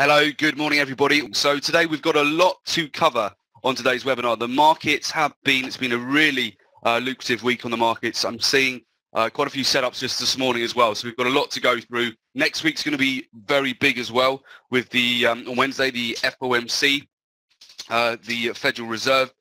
Hello, good morning everybody. So today we've got a lot to cover on today's webinar. The markets it's been a really lucrative week on the markets. I'm seeing quite a few setups just this morning as well. So we've got a lot to go through. Next week's going to be very big as well with the on Wednesday, the FOMC, the Federal Reserve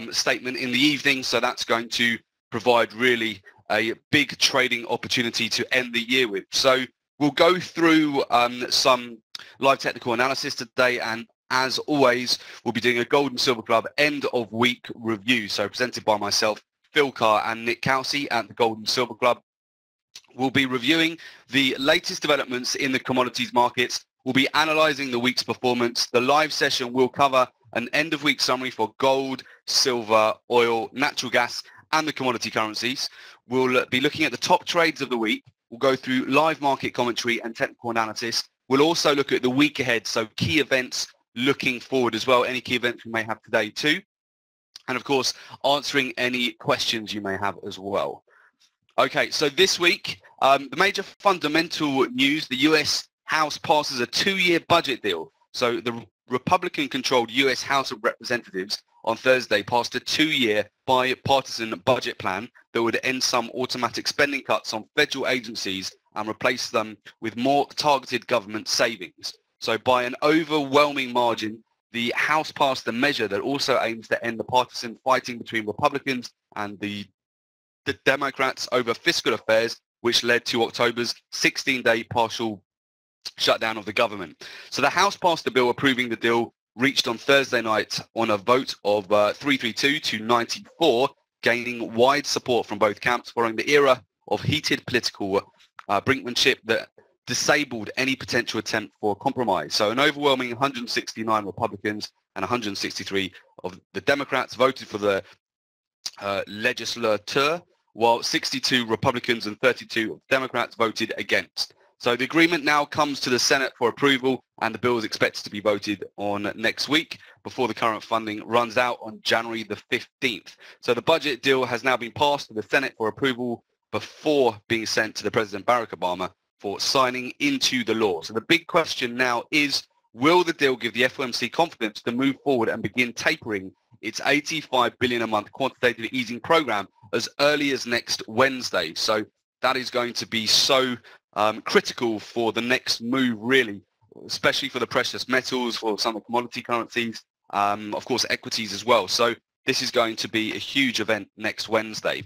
statement in the evening. So that's going to provide really a big trading opportunity to end the year with. So we'll go through some live technical analysis today, and as always, we'll be doing a Gold and Silver Club end of week review. So presented by myself, Phil Carr and Nick Kelsey at the Gold and Silver Club. We'll be reviewing the latest developments in the commodities markets. We'll be analysing the week's performance. The live session will cover an end of week summary for gold, silver, oil, natural gas and the commodity currencies. We'll be looking at the top trades of the week. We'll go through live market commentary and technical analysis. We'll also look at the week ahead, so key events looking forward as well, any key events we may have today too. And of course, answering any questions you may have as well. Okay, so this week, the major fundamental news, the US House passes a 2-year budget deal. So the Republican-controlled US House of Representatives on Thursday passed a 2-year bipartisan budget plan that would end some automatic spending cuts on federal agencies and replace them with more targeted government savings. So by an overwhelming margin, the House passed a measure that also aims to end the partisan fighting between Republicans and the Democrats over fiscal affairs, which led to October's 16-day partial shutdown of the government. So the House passed a bill approving the deal reached on Thursday night on a vote of 332 to 94, gaining wide support from both camps following the era of heated political brinkmanship that disabled any potential attempt for compromise. So an overwhelming 169 Republicans and 163 of the Democrats voted for the legislature, while 62 Republicans and 32 Democrats voted against. So the agreement now comes to the Senate for approval, and the bill is expected to be voted on next week before the current funding runs out on January the 15th. So the budget deal has now been passed to the Senate for approval before being sent to the President Barack Obama for signing into the law. So the big question now is, will the deal give the FOMC confidence to move forward and begin tapering its $85 billion a month quantitative easing program as early as next Wednesday? So that is going to be so critical for the next move, really, especially for the precious metals, for some of the commodity currencies, of course equities as well. So this is going to be a huge event next Wednesday.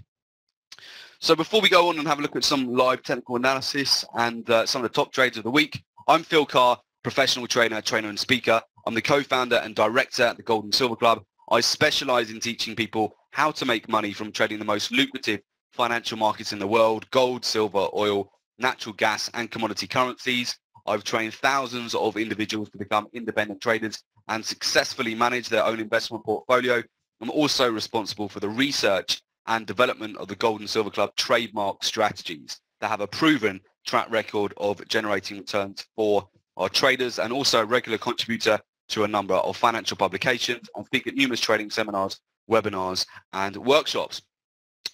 So before we go on and have a look at some live technical analysis and some of the top trades of the week, I'm Phil Carr, professional trainer and speaker. I'm the co-founder and director at the Gold and Silver Club. I specialize in teaching people how to make money from trading the most lucrative financial markets in the world: gold, silver, oil, natural gas and commodity currencies. I've trained thousands of individuals to become independent traders and successfully manage their own investment portfolio. I'm also responsible for the research and development of the Gold and Silver Club trademark strategies that have a proven track record of generating returns for our traders, and also a regular contributor to a number of financial publications and speak at numerous trading seminars, webinars and workshops.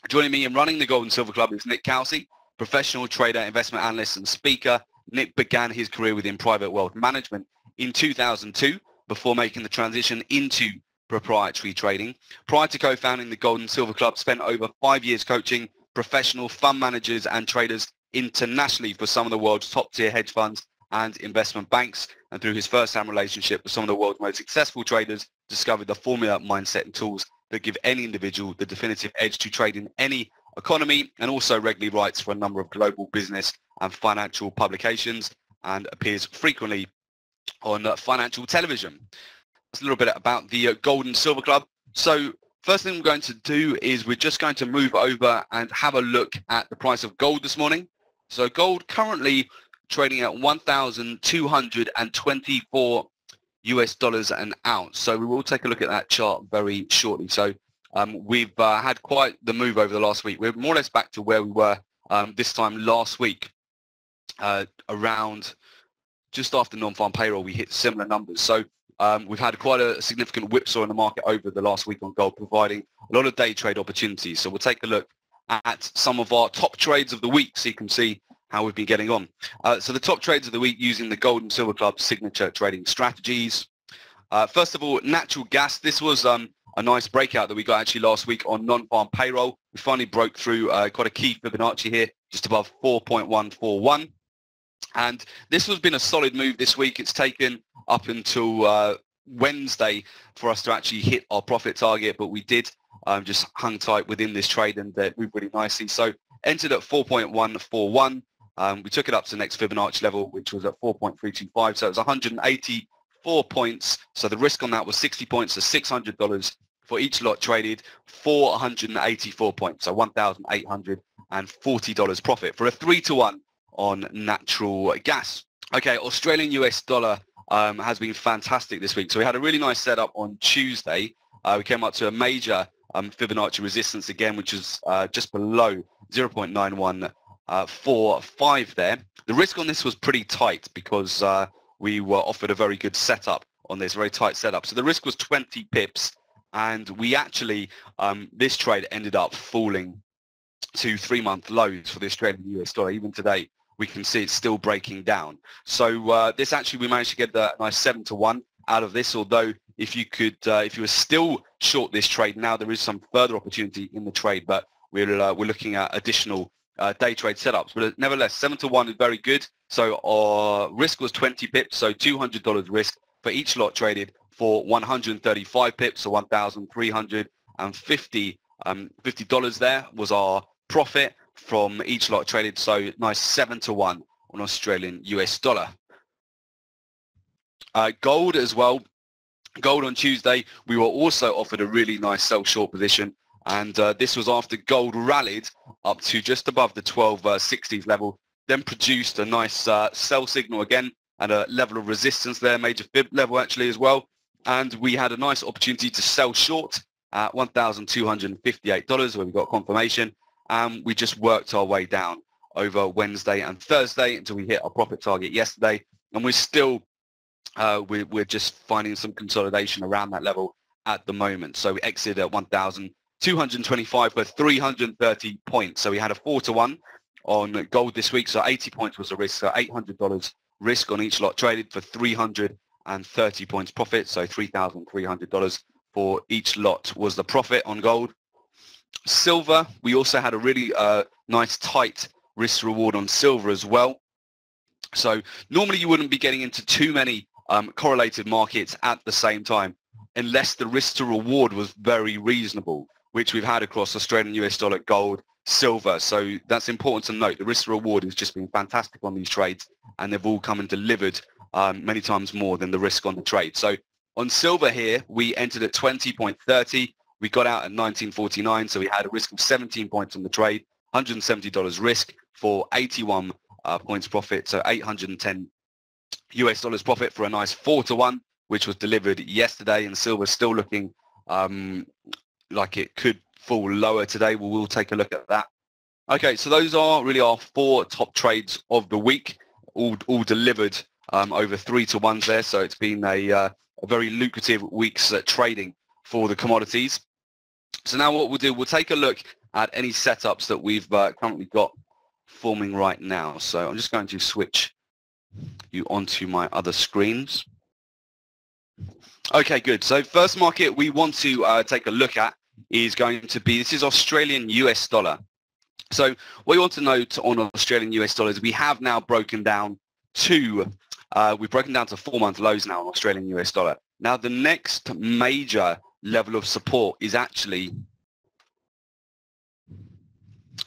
Joining me in running the Gold and Silver Club is Nick Kelsey, professional trader, investment analyst and speaker. Nick began his career within private wealth management in 2002 before making the transition into proprietary trading. Prior to co-founding the Gold and Silver Club, spent over 5 years coaching professional fund managers and traders internationally for some of the world's top-tier hedge funds and investment banks. And through his first-hand relationship with some of the world's most successful traders, discovered the formula, mindset and tools that give any individual the definitive edge to trade in any economy, and also regularly writes for a number of global business and financial publications and appears frequently on financial television. That's a little bit about the Gold and Silver Club. So first thing we're going to do is we're just going to move over and have a look at the price of gold this morning. So gold currently trading at $1,224 an ounce. So we will take a look at that chart very shortly. So we've had quite the move over the last week. We're more or less back to where we were this time last week, around just after non-farm payroll. We hit similar numbers. So we've had quite a significant whipsaw in the market over the last week on gold, providing a lot of day trade opportunities. So we'll take a look at some of our top trades of the week, so you can see how we've been getting on. So the top trades of the week using the Gold and Silver Club signature trading strategies. First of all, natural gas. This was a nice breakout that we got actually last week on non-farm payroll. We finally broke through quite a key Fibonacci here, just above 4.141. And this has been a solid move this week. It's taken up until Wednesday for us to actually hit our profit target, but we did just hung tight within this trade and moved really nicely. So entered at 4.141. We took it up to the next Fibonacci level, which was at 4.325. So it was 184 points. So the risk on that was 60 points, so $600 for each lot traded, 484 points, so $1,840 profit for a 3-to-1 on natural gas. Okay, Australian US dollar has been fantastic this week. So we had a really nice setup on Tuesday. We came up to a major Fibonacci resistance again, which is just below 0.9145 there. The risk on this was pretty tight because we were offered a very good setup on this, very tight setup. So the risk was 20 pips, and we actually, this trade ended up falling to 3-month lows for the Australian US dollar. Even today, we can see it's still breaking down. So this actually, we managed to get a nice 7-to-1 out of this, although if you could, if you were still short this trade now, there is some further opportunity in the trade, but we're looking at additional day trade setups. But nevertheless, 7-to-1 is very good. So our risk was 20 pips, so $200 risk for each lot traded for 135 pips, so $1,350 there was our profit from each lot traded. So nice 7-to-1 on Australian US dollar. Gold as well. Gold on Tuesday, we were also offered a really nice sell short position, and this was after gold rallied up to just above the 1260s level, then produced a nice sell signal again and a level of resistance there, major fib level actually as well, and we had a nice opportunity to sell short at $1,258 where we got confirmation, and we just worked our way down over Wednesday and Thursday until we hit our profit target yesterday, and we're still we're just finding some consolidation around that level at the moment. So we exited at 1,225 for 330 points. So we had a 4-to-1 on gold this week. So 80 points was the risk. So $800 risk on each lot traded for 330 points profit. So $3,300 for each lot was the profit on gold. Silver, we also had a really nice tight risk reward on silver as well. So normally you wouldn't be getting into too many correlated markets at the same time unless the risk to reward was very reasonable, which we've had across Australian US dollar, gold, silver. So that's important to note. The risk to reward has just been fantastic on these trades, and they've all come and delivered many times more than the risk on the trade. So on silver here, we entered at 20.30. We got out at 19.49, so we had a risk of 17 points on the trade, $170 risk for 81 points profit, so $810 US profit for a nice 4-to-1, which was delivered yesterday, and silver still looking like it could fall lower today. We'll take a look at that. Okay, so those are really our 4 top trades of the week, all delivered over 3-to-1s there, so it's been a very lucrative week's trading for the commodities. So now what we'll do, we'll take a look at any setups that we've currently got forming right now. So I'm just going to switch you onto my other screens. Okay, good. So first market we want to take a look at is going to be, this is Australian US dollar. So what you want to note on Australian US dollars, we have now broken down to, we've broken down to 4-month lows now on Australian US dollar. Now the next major level of support is actually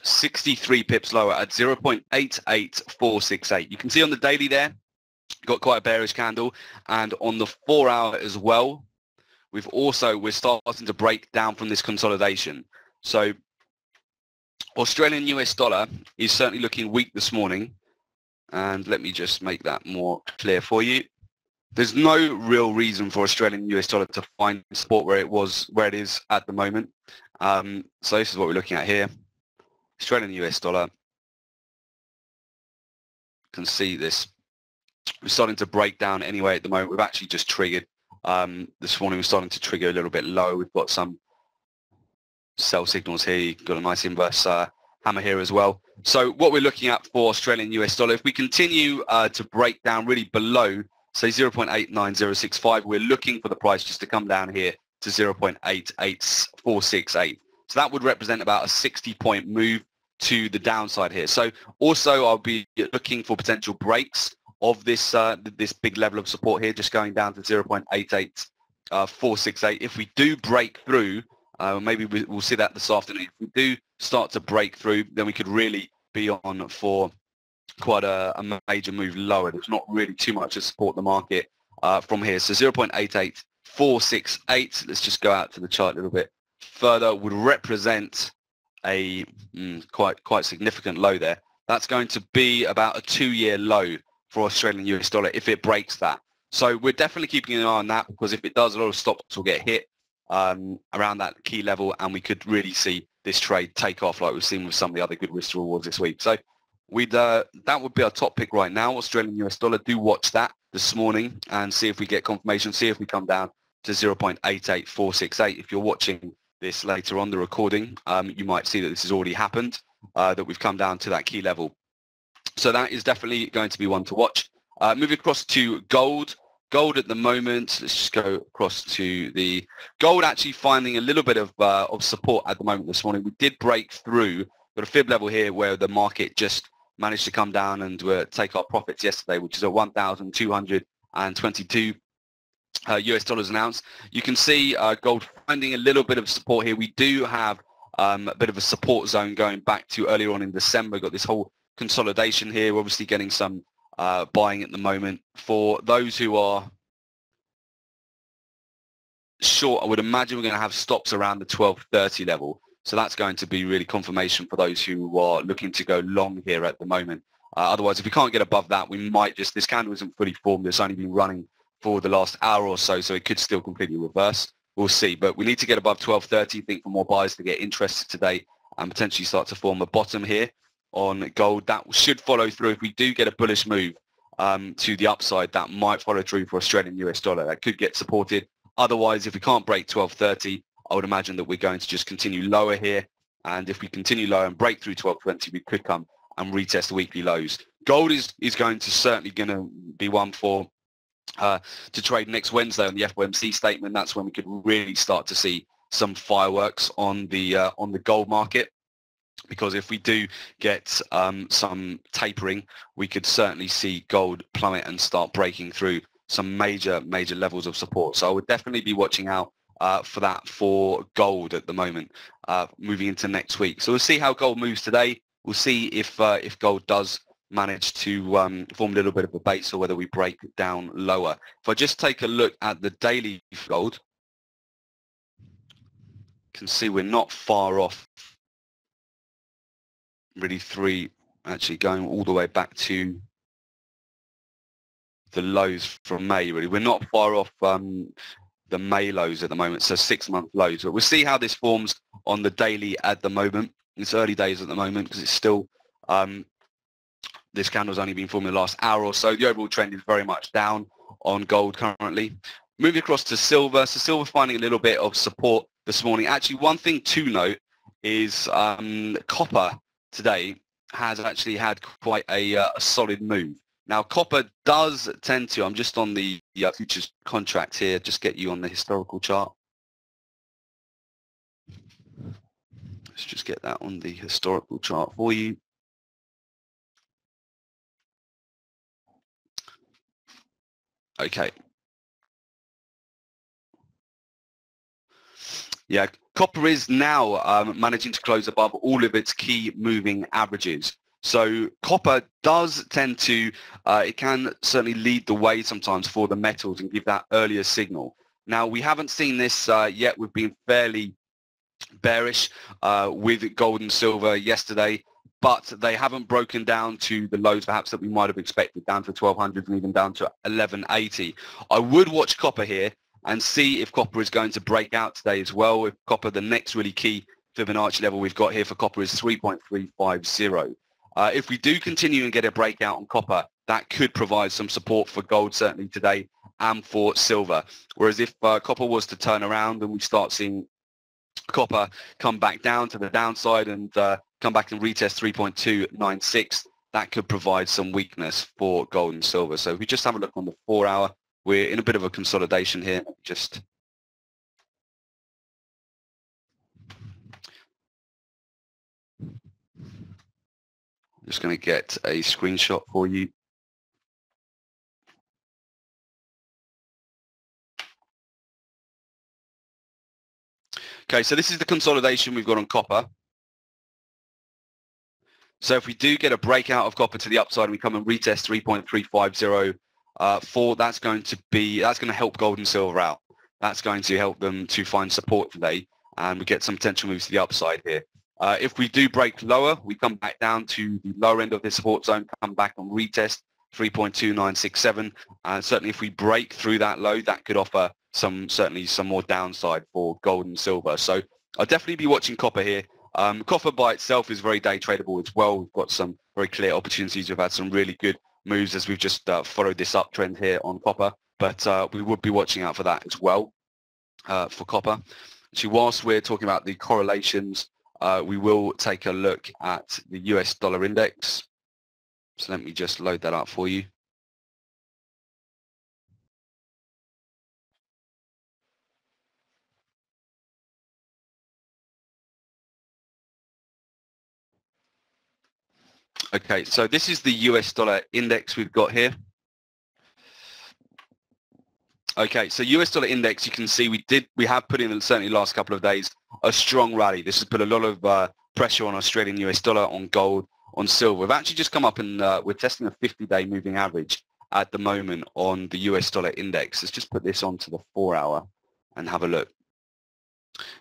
63 pips lower at 0.88468. You can see on the daily there, got quite a bearish candle, and on the 4-hour as well, we're starting to break down from this consolidation. So Australian US dollar is certainly looking weak this morning, and let me just make that more clear for you. There's no real reason for Australian US dollar to find support where it is at the moment. So this is what we're looking at here. Australian US dollar. You can see this. We're starting to break down anyway at the moment. We've actually just triggered. This morning we're starting to trigger a little bit low. We've got some sell signals here. You've got a nice inverse hammer here as well. So what we're looking at for Australian US dollar, if we continue to break down really below, say 0.89065, we're looking for the price just to come down here to 0.88468. So that would represent about a 60-point move to the downside here. So also I'll be looking for potential breaks of this this big level of support here, just going down to 0.88468. If we do break through, maybe we'll see that this afternoon. If we do start to break through, then we could really be on for quite a major move lower. There's not really too much to support the market from here. So 0.88468, let's just go out to the chart a little bit further, would represent a quite significant low there. That's going to be about a 2-year low for Australian US dollar if it breaks that. So we're definitely keeping an eye on that, because if it does, a lot of stops will get hit around that key level, and we could really see this trade take off like we've seen with some of the other good risk rewards this week. So we'd that would be our top pick right now, Australian US dollar. Do watch that this morning and see if we get confirmation, see if we come down to 0.88468. If you're watching this later on the recording, you might see that this has already happened, that we've come down to that key level. So that is definitely going to be one to watch. Moving across to gold. Gold at the moment, let's just go across to the gold, actually finding a little bit of support at the moment this morning. We did break through, got a fib level here where the market just managed to come down and take our profits yesterday, which is at 1,222 US dollars an ounce. You can see gold finding a little bit of support here. We do have a bit of a support zone going back to earlier on in December. Got this whole consolidation here. We're obviously getting some buying at the moment. For those who are short, I would imagine we're going to have stops around the 1230 level. So that's going to be really confirmation for those who are looking to go long here at the moment. Otherwise, if we can't get above that, we might just, this candle isn't fully formed. It's only been running for the last hour or so, so it could still completely reverse. We'll see. But we need to get above 1230, I think, for more buyers to get interested today and potentially start to form a bottom here on gold. That should follow through. If we do get a bullish move to the upside, that might follow through for Australian US dollar. That could get supported. Otherwise, if we can't break 1230, I would imagine that we're going to just continue lower here. And if we continue lower and break through 1220, we could come and retest the weekly lows. Gold is going to certainly going to be one for to trade next Wednesday on the FOMC statement. That's when we could really start to see some fireworks on the gold market. Because if we do get some tapering, we could certainly see gold plummet and start breaking through some major levels of support. So I would definitely be watching out for that for gold at the moment, moving into next week. So we'll see how gold moves today. We'll see if gold does manage to form a little bit of a base, or whether we break down lower. If I just take a look at the daily gold, you can see we're not far off. Really actually going all the way back to the lows from May. Really, we're not far off the May lows at the moment, so 6-month lows. But we'll see how this forms on the daily at the moment. It's early days at the moment because it's still this candle's only been forming the last hour or so. The overall trend is very much down on gold currently. Moving across to silver. So silver finding a little bit of support this morning. Actually, one thing to note is copper today has actually had quite a solid move. Now, copper does tend to, I'm just on the futures contract here, just get you on the historical chart. Let's just get that on the historical chart for you. Okay. Yeah, copper is now managing to close above all of its key moving averages. So copper does tend to, it can certainly lead the way sometimes for the metals and give that earlier signal. Now, we haven't seen this yet. We've been fairly bearish with gold and silver yesterday, but they haven't broken down to the lows perhaps that we might have expected, down to 1200 and even down to 1180. I would watch copper here and see if copper is going to break out today as well. If copper, the next really key Fibonacci level we've got here for copper is 3.350. If we do continue and get a breakout on copper, that could provide some support for gold certainly today and for silver. Whereas if copper was to turn around and we start seeing copper come back down to the downside and come back and retest 3.296, that could provide some weakness for gold and silver. So if we just have a look on the 4-hour, we're in a bit of a consolidation here. Just going to get a screenshot for you. Okay, so this is the consolidation we've got on copper. So if we do get a breakout of copper to the upside and we come and retest 3.350 that's going to help gold and silver out. That's going to help them to find support today, and we get some potential moves to the upside here. If we do break lower, we come back down to the lower end of this support zone, come back and retest 3.2967. And certainly if we break through that low, that could offer certainly some more downside for gold and silver. So I'll definitely be watching copper here. Copper by itself is very day tradable as well. We've got some very clear opportunities. We've had some really good moves as we've just followed this uptrend here on copper, but we would be watching out for that as well for copper. So whilst we're talking about the correlations, we will take a look at the US dollar index. So let me just load that up for you. Okay, so this is the US dollar index we've got here. Okay, so US dollar index, you can see we have put in, certainly the last couple of days, a strong rally. This has put a lot of pressure on Australian US dollar, on gold, on silver. We've actually just come up and we're testing a 50-day moving average at the moment on the US dollar index. Let's just put this onto the 4-hour and have a look.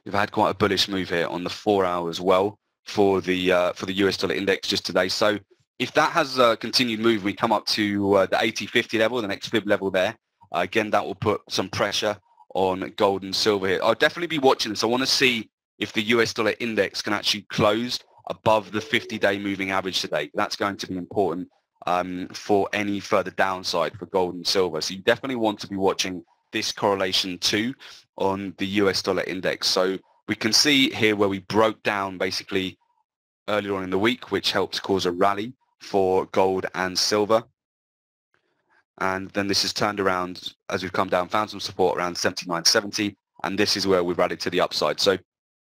We've had quite a bullish move here on the 4-hour as well for the US dollar index just today. So if that has a continued move, we come up to the 80-50 level, the next fib level there. Again, that will put some pressure on gold and silver here. I'll definitely be watching this. I want to see if the US dollar index can actually close above the 50-day moving average today. That's going to be important for any further downside for gold and silver. So you definitely want to be watching this correlation too on the US dollar index. So we can see here where we broke down basically earlier on in the week, which helped cause a rally for gold and silver. And then this has turned around as we've come down, found some support around 79.70, and this is where we've rallied to the upside. So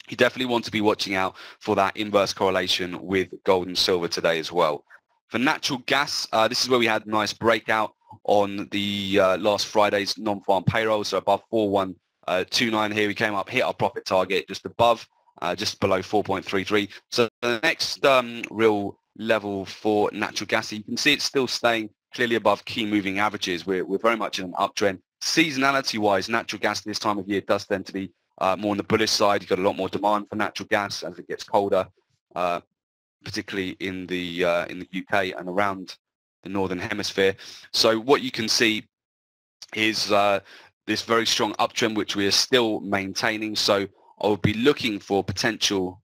you definitely want to be watching out for that inverse correlation with gold and silver today as well. For natural gas, this is where we had a nice breakout on the last Friday's non-farm payroll, so above 4129 here. We came up, hit our profit target just above, just below 4.33. So the next real level for natural gas, you can see it's still staying clearly above key moving averages. We're very much in an uptrend. Seasonality-wise, natural gas this time of year does tend to be more on the bullish side. You've got a lot more demand for natural gas as it gets colder, particularly in the UK and around the northern hemisphere. So what you can see is this very strong uptrend, which we are still maintaining. So I'll be looking for potential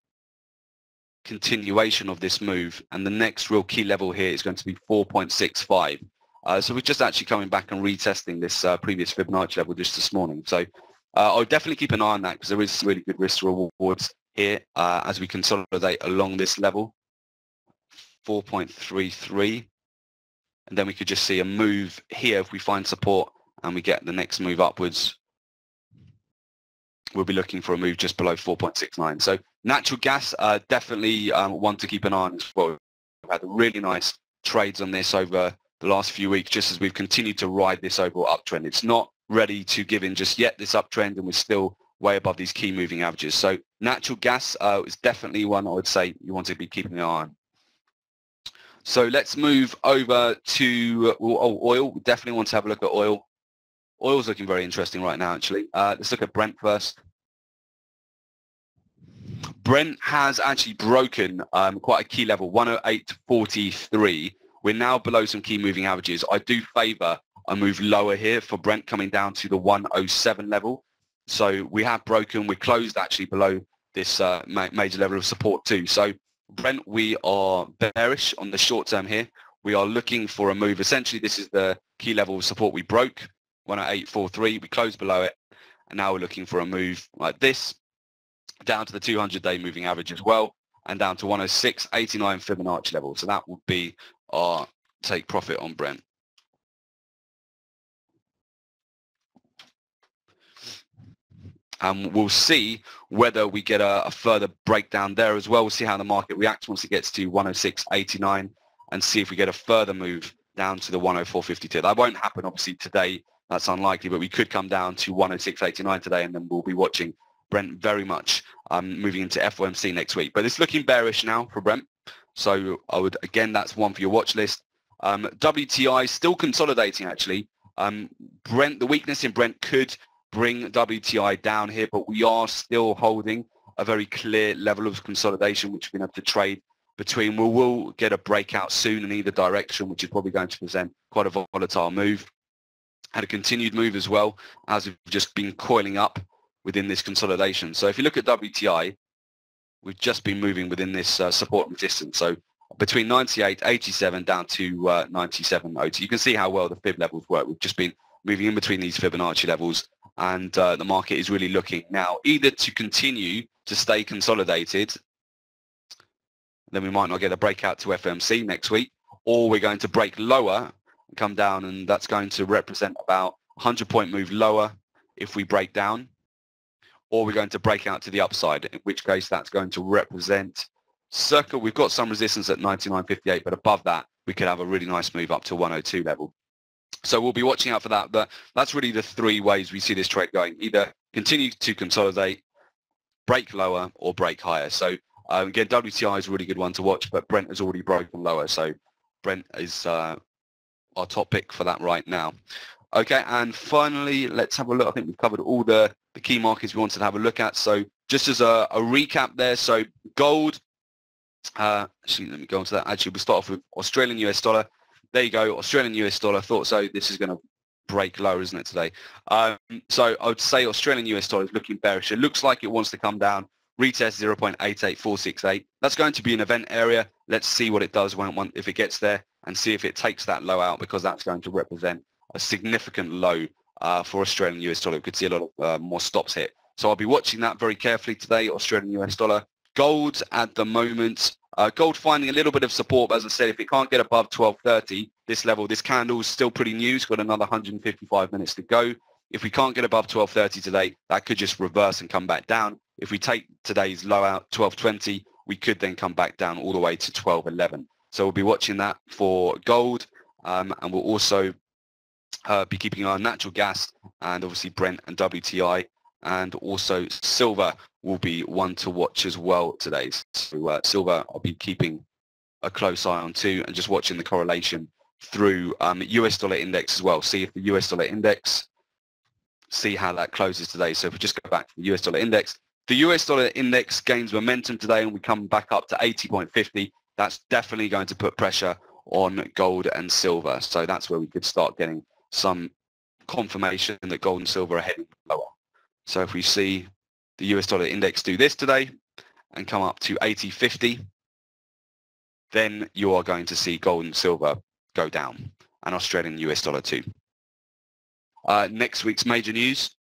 continuation of this move, and the next real key level here is going to be 4.65. So we're just actually coming back and retesting this previous Fibonacci level just this morning. So I'll definitely keep an eye on that because there is some really good risk rewards here as we consolidate along this level, 4.33, and then we could just see a move here if we find support and we get the next move upwards. We'll be looking for a move just below 4.69. So natural gas, definitely one to keep an eye on as well. We've had really nice trades on this over the last few weeks, just as we've continued to ride this overall uptrend. It's not ready to give in just yet, this uptrend, and we're still way above these key moving averages. So natural gas is definitely one I would say you want to be keeping an eye on. So let's move over to oil. We definitely want to have a look at oil. Oil's looking very interesting right now, actually. Let's look at Brent first. Brent has actually broken quite a key level, 108.43. We're now below some key moving averages. I do favour a move lower here for Brent coming down to the 107 level. So we have broken. We closed actually below this major level of support too. So Brent, we are bearish on the short term here. We are looking for a move. Essentially, this is the key level of support we broke. 108.43, we closed below it, and now we're looking for a move like this down to the 200-day moving average as well. and down to 106.89 Fibonacci level. So that would be our take profit on Brent. And we'll see whether we get a further breakdown there as well. We'll see how the market reacts once it gets to 106.89 and see if we get a further move down to the 104.52. That won't happen obviously today. That's unlikely, but we could come down to 106.89 today, and then we'll be watching Brent very much moving into FOMC next week. But it's looking bearish now for Brent. So I would, again, that's one for your watch list. WTI still consolidating actually. Brent, the weakness in Brent could bring WTI down here, but we are still holding a very clear level of consolidation which we're going to have to trade between. We will get a breakout soon in either direction, which is probably going to present quite a volatile move. Had a continued move as well, as we've just been coiling up within this consolidation. So if you look at WTI, we've just been moving within this support and resistance. So between 98.87 down to 97.02. You can see how well the fib levels work. We've just been moving in between these Fibonacci levels, and the market is really looking now either to continue to stay consolidated, then we might not get a breakout to FMC next week, or we're going to break lower and come down, and that's going to represent about 100-point move lower if we break down, or we're going to break out to the upside, in which case that's going to represent circa, we've got some resistance at 99.58, but above that we could have a really nice move up to 102 level. So we'll be watching out for that, but that's really the three ways we see this trade going: either continue to consolidate, break lower, or break higher. So again, WTI is a really good one to watch, but Brent has already broken lower, so Brent is our top pick for that right now. Okay, and finally, let's have a look. I think we've covered all the key markets we wanted to have a look at. So just as a recap there, so gold, actually, let me go on to that. Actually, we'll start off with Australian US dollar. There you go, Australian US dollar. Thought so. This is going to break lower, isn't it, today? So I would say Australian US dollar is looking bearish. It looks like it wants to come down, retest 0.88468. That's going to be an event area. Let's see what it does if it gets there, and see if it takes that low out, because that's going to represent a significant low for Australian US dollar. We could see a lot of more stops hit. So I'll be watching that very carefully today, Australian US dollar. Gold at the moment, gold finding a little bit of support, but as I said, if it can't get above 12.30, this level, this candle is still pretty new. It's got another 155 minutes to go. If we can't get above 12.30 today, that could just reverse and come back down. If we take today's low out, 12.20, we could then come back down all the way to 12.11. So we'll be watching that for gold, and we'll also be keeping an eye on natural gas and obviously Brent and WTI, and also silver will be one to watch as well today. So silver I'll be keeping a close eye on too, and just watching the correlation through US dollar index as well. See if the US dollar index, see how that closes today. So if we just go back to the US dollar index, the US dollar index gains momentum today and we come back up to 80.50. That's definitely going to put pressure on gold and silver. So that's where we could start getting some confirmation that gold and silver are heading lower. So if we see the US dollar index do this today and come up to 80.50, then you are going to see gold and silver go down, and Australian US dollar too. Next week's major news.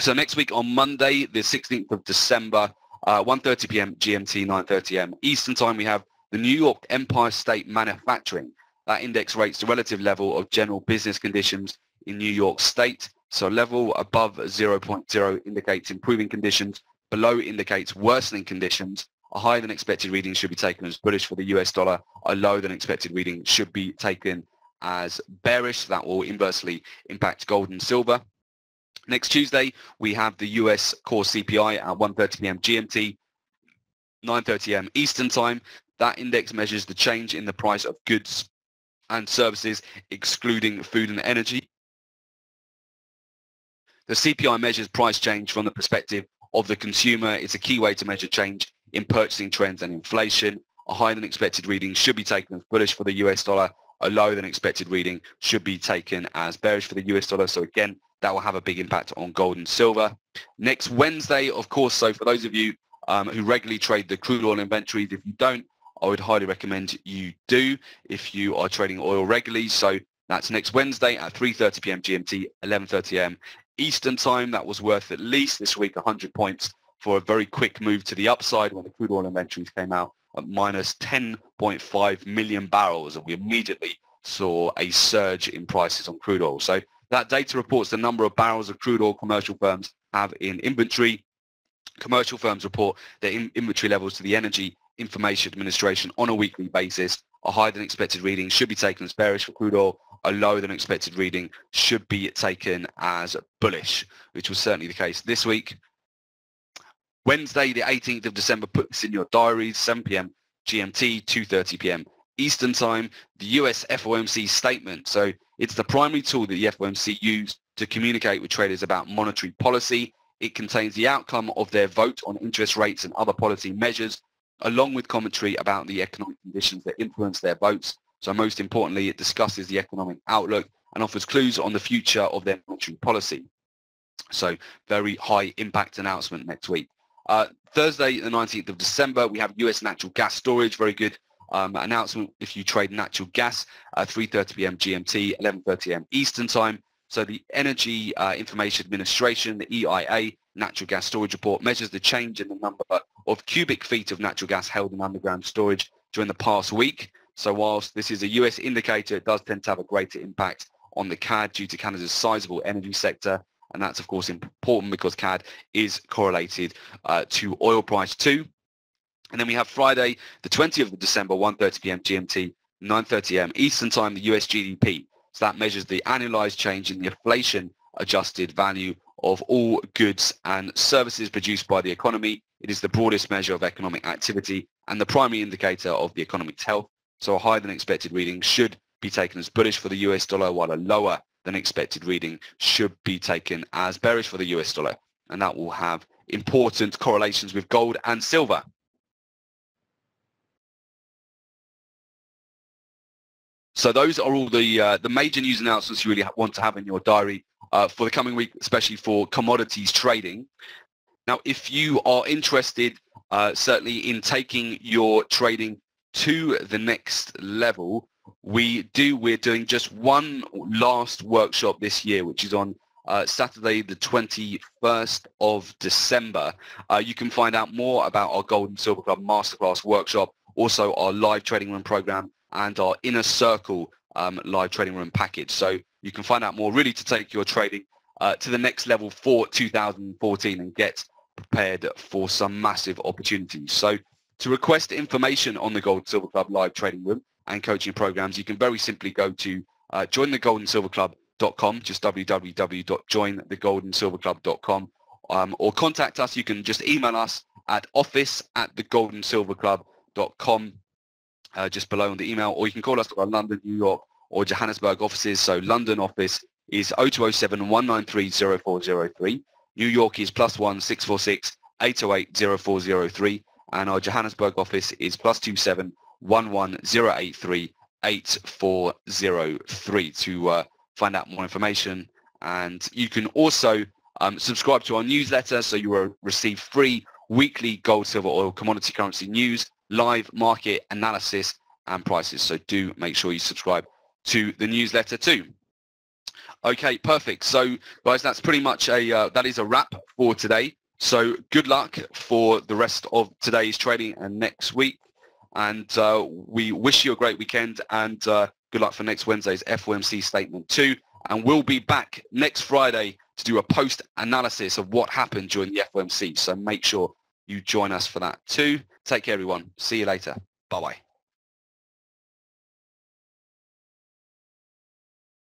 So next week on Monday, the 16th of December, 1:30 p.m. GMT, 9:30 a.m. Eastern Time, we have the New York Empire State Manufacturing. That index rates the relative level of general business conditions in New York State. So level above 0.0 indicates improving conditions, below indicates worsening conditions. A higher than expected reading should be taken as bullish for the US dollar. A lower than expected reading should be taken as bearish. That will inversely impact gold and silver. Next Tuesday, we have the US core CPI at 1:30 p.m. GMT, 9:30 a.m. Eastern Time. That index measures the change in the price of goods and services, excluding food and energy. The CPI measures price change from the perspective of the consumer. It's a key way to measure change in purchasing trends and inflation. A higher than expected reading should be taken as bullish for the US dollar. A lower than expected reading should be taken as bearish for the US dollar. So again, that will have a big impact on gold and silver. Next Wednesday, of course, so for those of you who regularly trade the crude oil inventories, if you don't, I would highly recommend you do if you are trading oil regularly. So that's next Wednesday at 3:30 p.m. GMT, 11:30 a.m. Eastern Time. That was worth at least this week 100 points for a very quick move to the upside when the crude oil inventories came out at minus 10.5 million barrels, and we immediately saw a surge in prices on crude oil. So that data reports the number of barrels of crude oil commercial firms have in inventory. Commercial firms report their inventory levels to the Energy Information Administration on a weekly basis. A higher than expected reading should be taken as bearish for crude oil. A lower than expected reading should be taken as bullish, which was certainly the case this week. Wednesday, the 18th of December, put this in your diaries, 7 p.m. GMT, 2:30 p.m. Eastern Time, the US FOMC statement. So it's the primary tool that the FOMC used to communicate with traders about monetary policy. It contains the outcome of their vote on interest rates and other policy measures, along with commentary about the economic conditions that influence their votes. So most importantly, it discusses the economic outlook and offers clues on the future of their monetary policy. So very high impact announcement next week. Thursday, the 19th of December, we have US natural gas storage. Very good announcement if you trade natural gas, 3:30 p.m. GMT, 11:30 a.m. Eastern Time. So the Energy Information Administration, the EIA, natural gas storage report measures the change in the number of cubic feet of natural gas held in underground storage during the past week. So whilst this is a US indicator, it does tend to have a greater impact on the CAD due to Canada's sizable energy sector. And that's, of course, important because CAD is correlated to oil price too. And then we have Friday, the 20th of December, 1:30 p.m. GMT, 9:30 a.m. Eastern Time, the US GDP. So that measures the annualized change in the inflation-adjusted value of all goods and services produced by the economy. It is the broadest measure of economic activity and the primary indicator of the economic's health. So a higher than expected reading should be taken as bullish for the US dollar, while a lower than expected reading should be taken as bearish for the US dollar. And that will have important correlations with gold and silver. So those are all the major news announcements you really want to have in your diary for the coming week, especially for commodities trading. Now, if you are interested certainly in taking your trading to the next level, we're doing just one last workshop this year, which is on Saturday, the 21st of December. You can find out more about our Gold and Silver Club Masterclass workshop, also our live trading room program, and our Inner Circle live trading room package. So you can find out more really to take your trading to the next level for 2014 and get prepared for some massive opportunities. So to request information on the Gold and Silver Club live trading room and coaching programs, you can very simply go to jointhegoldensilverclub.com, just www.jointhegoldensilverclub.com, or contact us. You can just email us at office@thegoldensilverclub.com, just below on the email, or you can call us at our London, New York, or Johannesburg offices. So London office is 0207 193 0403. New York is +1 646 808 0403. And our Johannesburg office is +27 11083 8403 to find out more information. And you can also subscribe to our newsletter, so you will receive free weekly gold, silver, oil, commodity currency news, live market analysis and prices. So do make sure you subscribe to the newsletter too. Okay, perfect. So guys, that's pretty much that is a wrap for today. So good luck for the rest of today's trading and next week. And we wish you a great weekend, and good luck for next Wednesday's FOMC statement too. And we'll be back next Friday to do a post analysis of what happened during the FOMC. So make sure you join us for that too. Take care, everyone. See you later. Bye-bye.